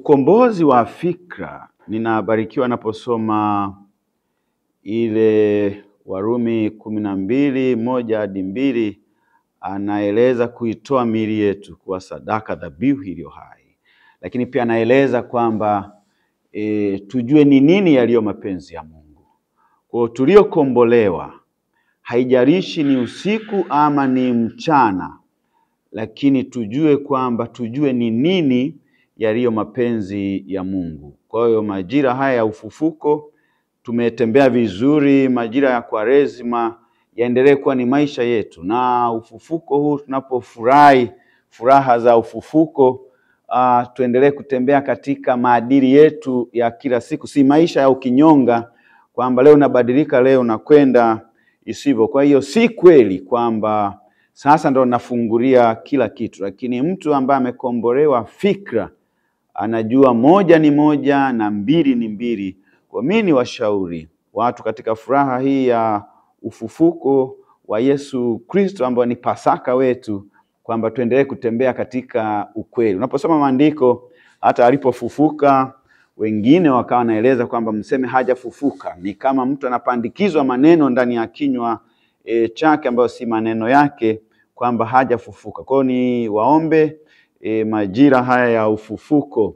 Ukombozi wa fikra. Ninabarikiwa naposoma ile Warumi 12:1-2, anaeleza kuitoa miili yetu kuwa sadaka dhabihu iliyo hai. Lakini pia anaeleza kwamba tujue ni nini yaliyo mapenzi ya Mungu. Kwa tuliokombolewa, haijalishi ni usiku ama ni mchana, lakini tujue ni nini yaliyo mapenzi ya Mungu. Kwa hiyo majira haya ya ufufuko tumetembea vizuri, majira ya Kwaresima yaendelee kuwa ni maisha yetu, na ufufuko huu tunapofurahi furaha za ufufuko, tuendelee kutembea katika maadili yetu ya kila siku, si maisha ya ukinyonga kwamba leo nabadilika, leo nakwenda isivyo. Kwa hiyo si kweli kwamba sasa ndo nafungulia kila kitu, lakini mtu ambaye amekombolewa fikra anajua moja ni moja na mbili ni mbili. Kwa mimi ni washauri watu katika furaha hii ya ufufuko wa Yesu Kristo ambao ni Pasaka wetu, kwamba tuendelee kutembea katika ukweli. Unaposoma maandiko, hata alipofufuka wengine wakawa naeleza kwamba mseme hajafufuka. Ni kama mtu anapandikizwa maneno ndani ya kinywa chake ambayo si maneno yake, kwamba hajafufuka. Kwa hiyo ni waombe majira haya ya ufufuko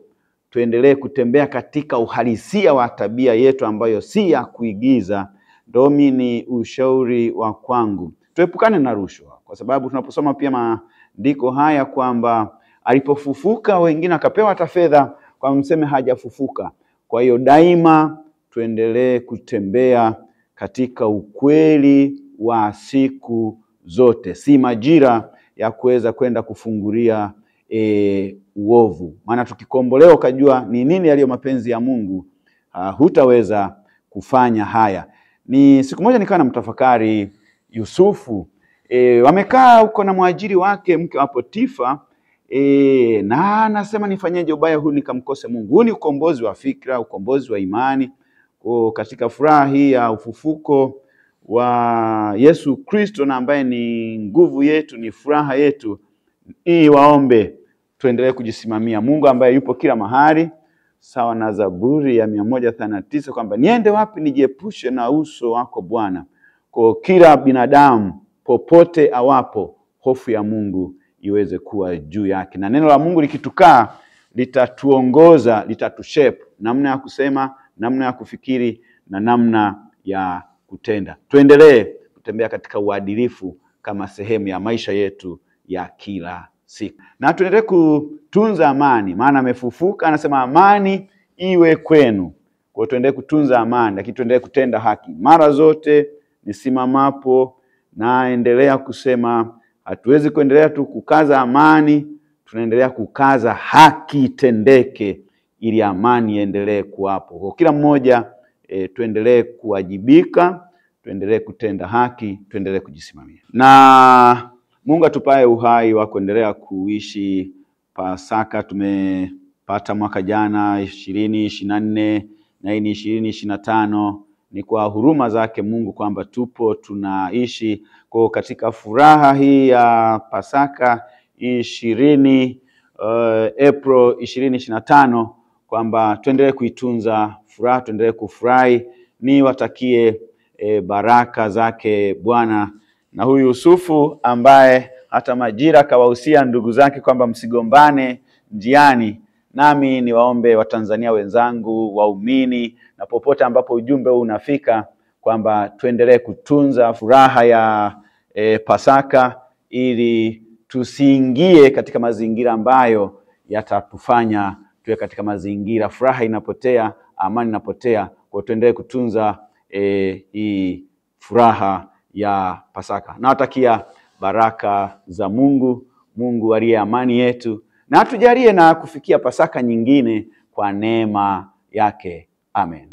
tuendelee kutembea katika uhalisia wa tabia yetu ambayo si ya kuigiza. Ndio ni ushauri wa kwangu. Tuepukane na rushwa, kwa sababu tunaposoma pia maandiko haya kwamba alipofufuka wengine akapewa hata fedha kwa mseme hajafufuka. Kwa hiyo daima tuendelee kutembea katika ukweli wa siku zote, si majira ya kuweza kwenda kufungulia uovu. Maana tukikombolewa ukajua ni nini yaliyo mapenzi ya Mungu, hutaweza kufanya haya. Ni siku moja nikawa namtafakari Yusufu, wamekaa huko na mwajiri wake mke wa Potifa, na anasema nifanyeje ubaya huu nikamkose Mungu. Huu ni ukombozi wa fikra, ukombozi wa imani. Kwa katika furaha hii ya ufufuko wa Yesu Kristo, na ambaye ni nguvu yetu, ni furaha yetu, waombe tuendelee kujisimamia Mungu ambaye yupo kila mahali, sawa na Zaburi ya 139 kwamba niende wapi nijiepushe na uso wako Bwana. Kwa kila binadamu popote awapo, hofu ya Mungu iweze kuwa juu yake, na neno la Mungu likitukaa litatuongoza, litatushape namna ya kusema, namna ya kufikiri na namna ya kutenda. Tuendelee kutembea katika uadilifu kama sehemu ya maisha yetu ya kila siku, na tuendelee kutunza amani, maana amefufuka, anasema amani iwe kwenu. Kwa tuendelee kutunza amani, lakini tuendelee kutenda haki mara zote. Nisimamapo naendelea kusema hatuwezi kuendelea tu kukaza amani, tunaendelea kukaza haki itendeke ili amani iendelee kuwapo. Kwa kila mmoja tuendelee kuwajibika, tuendelee kutenda haki, tuendelee kujisimamia, na Mungu atupae uhai wa kuendelea kuishi Pasaka. Tumepata mwaka jana 2024 na hii ni 2025. Ni kwa huruma zake Mungu kwamba tupo tunaishi kwa katika furaha hii ya Pasaka 20 April 2025, kwamba tuendelee kuitunza furaha, tuendelee kufurahi. Niwatakie baraka zake Bwana. Na huyu Yusufu ambaye hata majira kawahusia ndugu zake kwamba msigombane njiani, nami niwaombe Watanzania wenzangu, waumini, na popote ambapo ujumbe huu unafika, kwamba tuendelee kutunza furaha ya Pasaka ili tusiingie katika mazingira ambayo yatatufanya tuwe katika mazingira furaha inapotea, amani inapotea. Kwa tuendelee kutunza hii furaha ya Pasaka. Nawatakia baraka za Mungu, Mungu aliye amani yetu, na atujalie na kufikia Pasaka nyingine kwa neema yake. Amen.